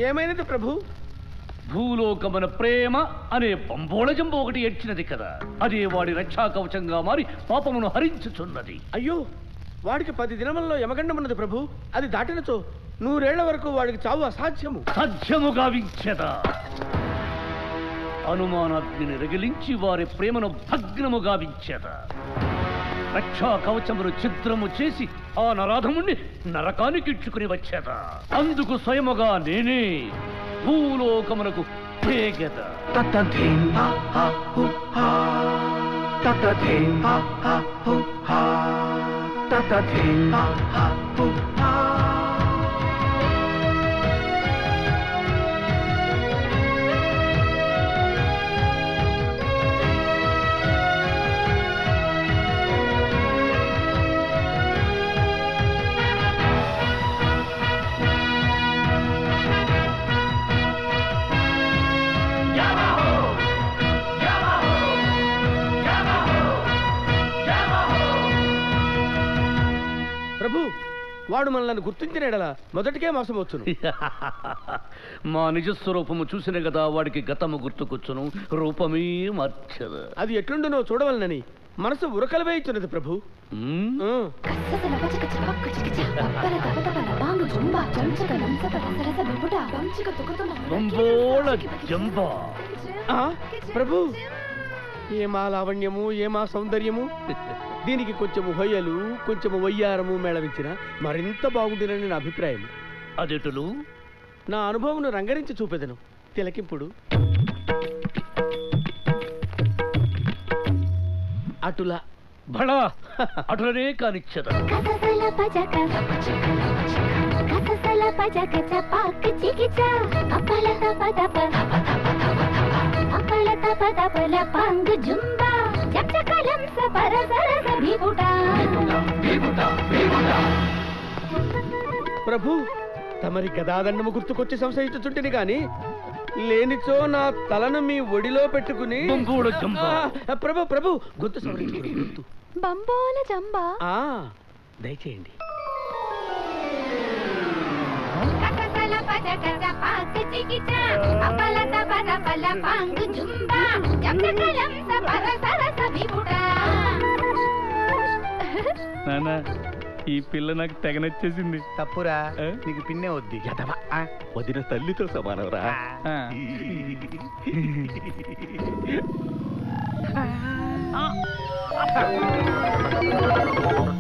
ఏమైనది ప్రభు? భూలోకమన ప్రేమ అనే బంబోళ జంబు ఒకటి ఏడ్చినది కదా, అదే వాడి రక్షా కవచంగా మారి పాపమును హరించుచున్నది. అయ్యో, వాడికి 10 దినములలో యమగండమున్నది ప్రభు. అది దాటినచో 100 ఏళ్ల వరకు వాడికి చావు అసాధ్యము. సాధ్యముగా వించెదా. అనుమానాగ్నిని రగిలించి వారి ప్రేమను భగ్నముగా వించెదా. రక్షా కవచమును ఛిద్రము చేసి ఆ నరాధముణ్ణి నరకానికి ఇచ్చుకుని వచ్చేదా. అందుకు స్వయముగా నేనే భూలోకమునకు పేగద. ప్రభు, వాడు మనల్ని గుర్తించిన ఎడల మొదటికే మోసం వచ్చును. మా నిజస్వరూపము చూసిన కదా వాడికి గతము గుర్తుకొచ్చును, రూపమే మార్చదు. అది ఎట్లుండునో చూడవలనని మనసు ఉరకలు ఇచ్చినది ప్రభు. ప్రభు, ఏమా లావణ్యము, ఏమా సౌందర్యము. దీనికి కొంచెము హొయ్యలు, కొంచెము వయ్యారము మేళవించిన మరింత బాగుంటుందని నా అభిప్రాయం. అదెటులు? నా అనుభవం రంగరించి చూపెదను. తిలకింపుడు అటులా బడా అటులనే కానిచ్చద. ప్రభు, తమరి గదాదండము గుర్తుకొచ్చి సంశయించుచుంటిని గాని లేనిచో నా తలను మీ ఒడిలో పెట్టుకుని. ప్రభు ప్రభు గుర్తు సవరించుకుని బంబోల జంబా దయచేయండి. నానా, ఈ పిల్ల నాకు తెగ నచ్చేసింది. తప్పురా, నీకు పిన్నే వద్ది. వదిన తల్లితో సమానవరా.